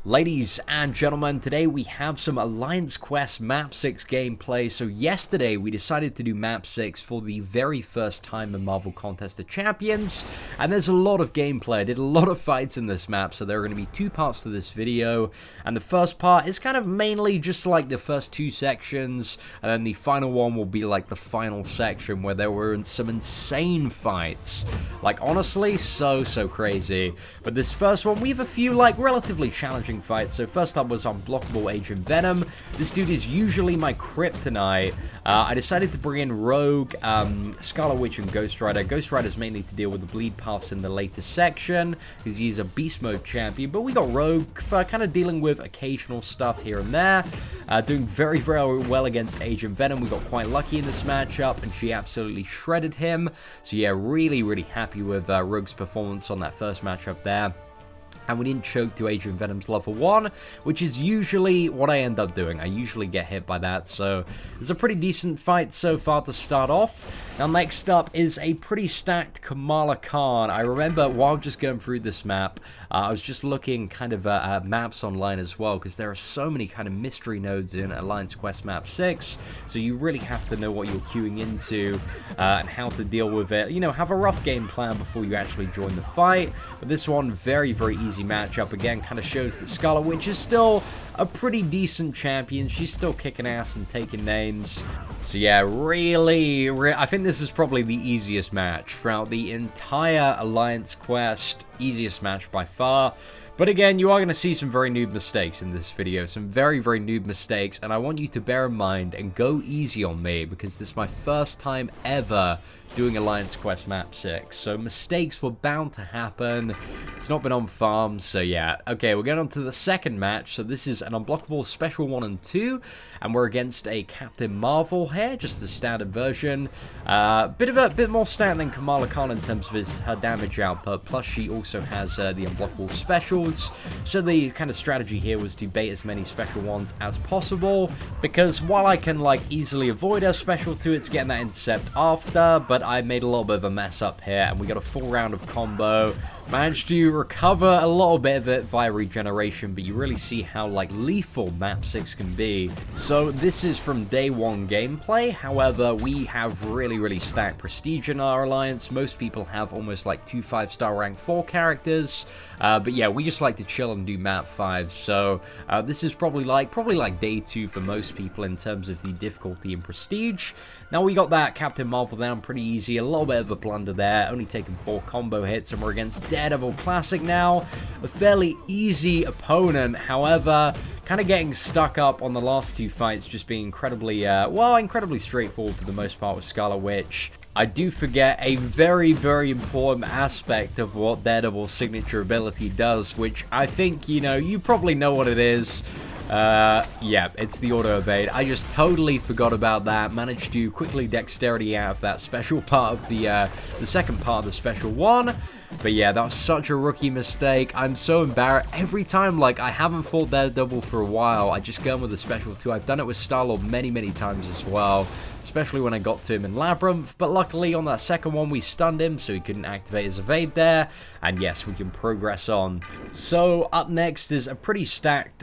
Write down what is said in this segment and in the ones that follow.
Ladies and gentlemen, today we have some Alliance Quest Map 6 gameplay. So yesterday we decided to do Map 6 for the very first time in Marvel Contest of Champions, and there's a lot of gameplay. I did a lot of fights in this map, so there are going to be two parts to this video, and the first part is kind of mainly just like the first two sections, and then the final one will be like the final section where there were some insane fights. Like honestly, so crazy. But this first one, we have a few like relatively challenging fights. So first up was Unblockable Agent Venom. This dude is usually my kryptonite. I decided to bring in Rogue, Scarlet Witch, and Ghost Rider. Ghost Rider's mainly to deal with the bleed paths in the later section, because he's a beast mode champion, but we got Rogue for kind of dealing with occasional stuff here and there. Doing very well against Agent Venom. We got quite lucky in this matchup, and she absolutely shredded him. So yeah, really happy with Rogue's performance on that first matchup there. And we didn't choke to Agent Venom's level 1, which is usually what I end up doing. I usually get hit by that, so it's a pretty decent fight so far to start off. Now next up is a pretty stacked Kamala Khan. I remember while just going through this map, I was just looking kind of at maps online as well, because there are so many kind of mystery nodes in Alliance Quest Map 6, so you really have to know what you're queuing into and how to deal with it. You know, have a rough game plan before you actually join the fight, but this one, very easy matchup. Again, kind of shows that Scarlet Witch is still a pretty decent champion. She's still kicking ass and taking names. So yeah, really, I think this is probably the easiest match throughout the entire Alliance Quest. Easiest match by far. But again, you are going to see some very noob mistakes in this video. Some very noob mistakes. And I want you to bear in mind and go easy on me, because this is my first time ever doing Alliance Quest Map 6. So mistakes were bound to happen. It's not been on farms, so yeah. Okay, we're going on to the second match. So this is an Unblockable Special 1 and 2. And we're against a Captain Marvel here, just the standard version. Bit more stat than Kamala Khan in terms of her damage output. Plus she also has the Unblockable Specials. So the kind of strategy here was to bait as many special ones as possible. Because while I can like easily avoid her special 2, it's getting that intercept after. But I made a little bit of a mess up here, and we got a full round of combo. Managed to recover a little bit of it via regeneration, but you really see how like lethal Map 6 can be. So this is from day 1 gameplay. However, we have really stacked prestige in our alliance. Most people have almost like 2 5-star rank 4 characters. But yeah, we just like to chill and do Map 5. So this is probably like day 2 for most people in terms of the difficulty and prestige. Now we got that Captain Marvel down pretty easy. A little bit of a blunder there, only taking 4 combo hits, and we're against Daredevil Classic now. A fairly easy opponent, however, kind of getting stuck up on the last 2 fights, just being incredibly straightforward for the most part with Scarlet Witch. I do forget a very important aspect of what Daredevil's signature ability does, which I think, you know, you probably know what it is. Yeah, it's the auto evade. I just totally forgot about that. Managed to quickly dexterity out of that special part of the second part of the special 1. But yeah, that was such a rookie mistake. I'm so embarrassed. Every time, like, I haven't fought Daredevil for a while, I just go in with a special 2. I've done it with Star-Lord many times as well, especially when I got to him in Labyrinth. But luckily, on that second one, we stunned him, so he couldn't activate his evade there. And yes, we can progress on. So up next is a pretty stacked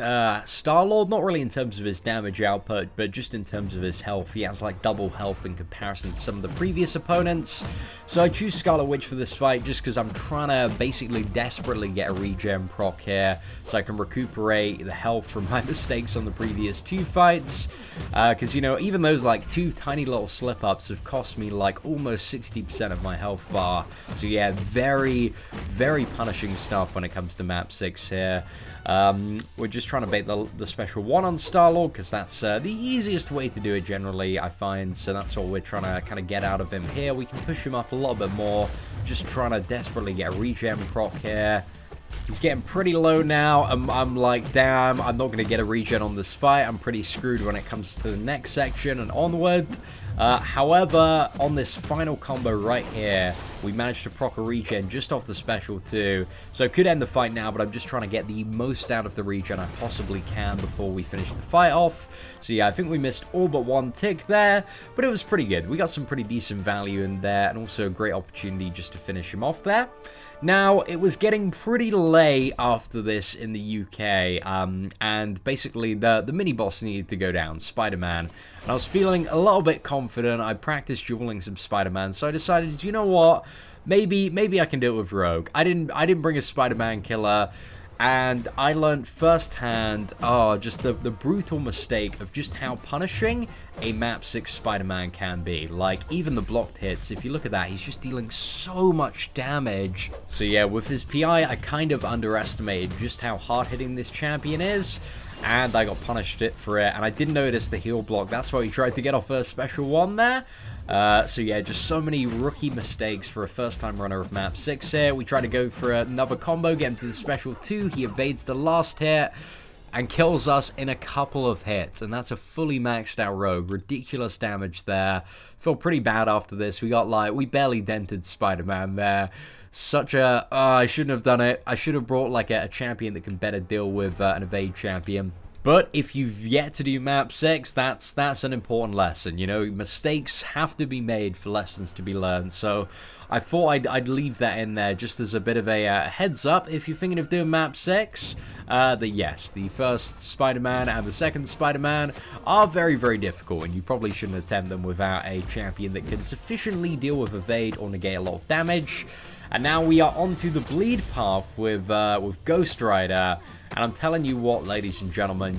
Star-Lord, not really in terms of his damage output, but just in terms of his health. He has like double health in comparison to some of the previous opponents. So I choose Scarlet Witch for this fight just because I'm trying to basically desperately get a regen proc here, so I can recuperate the health from my mistakes on the previous 2 fights. Because, you know, even those like 2 tiny little slip-ups have cost me like almost 60% of my health bar. So yeah, very punishing stuff when it comes to Map 6 here. We're just trying to bait the special 1 on Star-Lord, because that's the easiest way to do it generally, I find. So that's what we're trying to kind of get out of him here. We can push him up a little bit more, just trying to desperately get a regen proc here. He's getting pretty low now. I'm like, damn, I'm not going to get a regen on this fight. I'm pretty screwed when it comes to the next section and onward. However, on this final combo right here, we managed to proc a regen just off the special too. So I could end the fight now, but I'm just trying to get the most out of the regen I possibly can before we finish the fight off. So yeah, I think we missed all but one tick there, but it was pretty good. We got some pretty decent value in there, and also a great opportunity just to finish him off there. Now, it was getting pretty late after this in the UK, and basically the mini-boss needed to go down, Spider-Man. And I was feeling a little bit confident. I practiced dueling some Spider-Man, so I decided, you know what, maybe I can do it with Rogue. I didn't bring a Spider-Man killer, and I learned firsthand, just the brutal mistake of just how punishing a map 6 Spider-Man can be. Like, even the blocked hits, if you look at that, he's just dealing so much damage. So yeah, with his PI, I kind of underestimated just how hard-hitting this champion is, and I got punished for it, and I didn't notice the heal block. That's why he tried to get off a special one there. So yeah, just so many rookie mistakes for a first-time runner of map 6 here. We try to go for another combo, get him to the special 2. He evades the last hit and kills us in a couple of hits. And that's a fully maxed out Rogue. Ridiculous damage there. Feel pretty bad after this. We barely dented Spider-Man there. Such a... I shouldn't have done it. I should have brought like a champion that can better deal with an evade champion. But if you've yet to do map 6, that's an important lesson. You know, mistakes have to be made for lessons to be learned. So I thought I'd leave that in there just as a bit of a heads up. If you're thinking of doing map 6, yes, the first Spider-Man and the second Spider-Man are very, very difficult, and you probably shouldn't attempt them without a champion that can sufficiently deal with evade or negate a lot of damage. And now we are onto the bleed path with Ghost Rider. And I'm telling you what, ladies and gentlemen,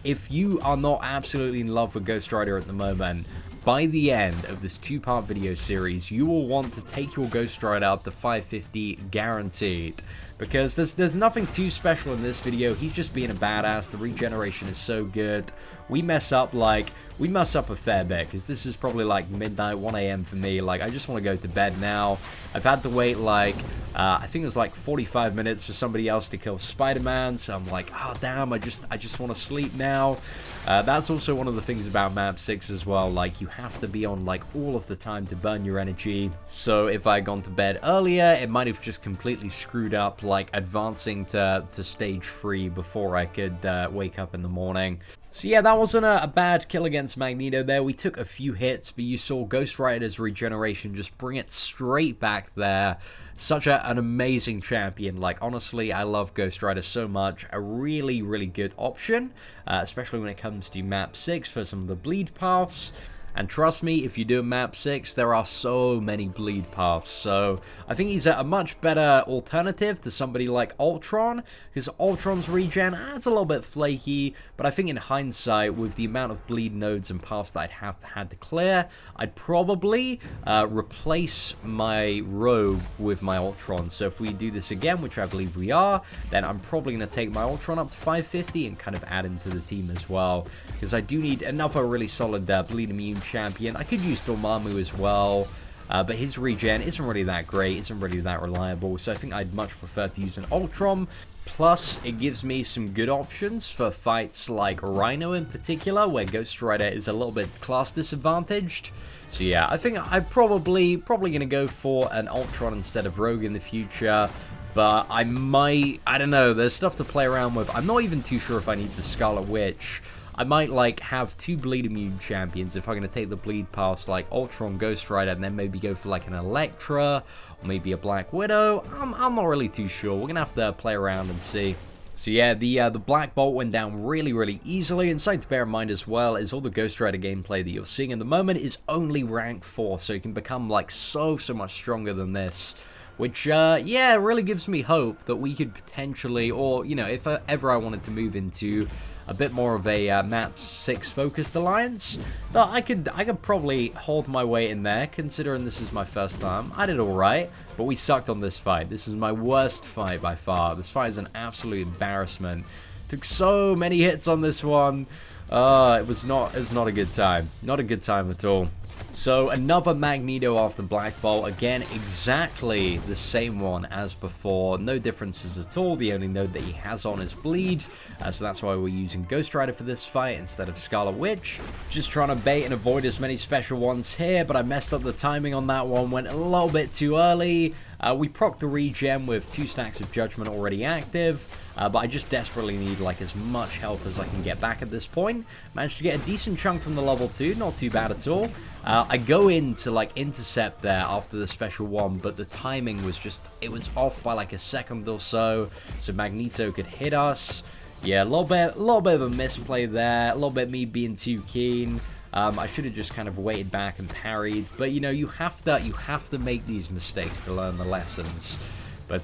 if you are not absolutely in love with Ghost Rider at the moment, by the end of this 2-part video series, you will want to take your Ghost Rider up to 550 guaranteed. Because there's nothing too special in this video. He's just being a badass. The regeneration is so good. We mess up a fair bit, because this is probably like midnight, 1 AM for me. Like, I just want to go to bed now. I've had to wait like, I think it was like 45 minutes for somebody else to kill Spider-Man, so I'm like, oh damn, I just want to sleep now. That's also one of the things about map 6 as well. Like, you have to be on like all of the time to burn your energy. So if I had gone to bed earlier, it might have just completely screwed up like advancing to stage 3 before I could wake up in the morning. So yeah, that wasn't a bad kill against Magneto there. We took a few hits, but you saw Ghost Rider's regeneration just bring it straight back there. Such an amazing champion. Like, honestly, I love Ghost Rider so much. A really, really good option, especially when it comes to map 6 for some of the bleed paths. And trust me, if you do a map 6, there are so many bleed paths. So I think he's a much better alternative to somebody like Ultron, because Ultron's regen, it's a little bit flaky, but I think in hindsight, with the amount of bleed nodes and paths that I'd have had to clear, I'd probably replace my Rogue with my Ultron. So if we do this again, which I believe we are, then I'm probably going to take my Ultron up to 550 and kind of add him to the team as well, because I do need another really solid bleed immune champion. I could use Dormammu as well, but his regen isn't really that great, isn't really that reliable, so I think I'd much prefer to use an Ultron. Plus, it gives me some good options for fights like Rhino in particular, where Ghost Rider is a little bit class disadvantaged. So yeah, I think I'm probably going to go for an Ultron instead of Rogue in the future. But I don't know, there's stuff to play around with. I'm not even too sure if I need the Scarlet Witch. I might like have 2 bleed immune champions if I'm going to take the bleed paths like Ultron, Ghost Rider, and then maybe go for like an Elektra or maybe a Black Widow. I'm not really too sure. We're going to have to play around and see. So yeah, the Black Bolt went down really, really easily, and something to bear in mind as well is all the Ghost Rider gameplay that you're seeing in the moment is only rank 4, so you can become like so much stronger than this. Which, yeah, really gives me hope that we could potentially, or, you know, if ever I wanted to move into a bit more of a map 6 focused alliance, that I could probably hold my weight in there, considering this is my first time. I did alright, but we sucked on this fight. This is my worst fight by far. This fight is an absolute embarrassment. Took so many hits on this one. It was not a good time. Not a good time at all. So another Magneto after Black Bolt. Again, exactly the same one as before. No differences at all. The only node that he has on is Bleed. So that's why we're using Ghost Rider for this fight instead of Scarlet Witch. Just trying to bait and avoid as many special ones here, but I messed up the timing on that one. Went a little bit too early. We proc the regen with 2 stacks of Judgment already active, but I just desperately need like as much health as I can get back at this point. Managed to get a decent chunk from the level 2, not too bad at all. I go in to like intercept there after the special one, but the timing was just, it was off by like a second or so Magneto could hit us. Yeah, a little bit of a misplay there, a little bit me being too keen. I should have just kind of waited back and parried, but you know, you have to make these mistakes to learn the lessons. But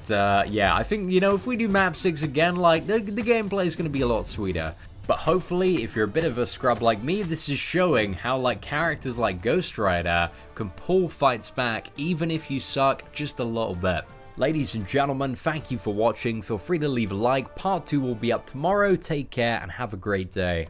yeah, I think, you know, if we do map 6 again, like the gameplay is going to be a lot sweeter. But hopefully, if you're a bit of a scrub like me, this is showing how like characters like Ghost Rider can pull fights back even if you suck just a little bit. Ladies and gentlemen, thank you for watching. Feel free to leave a like. Part 2 will be up tomorrow. Take care and have a great day.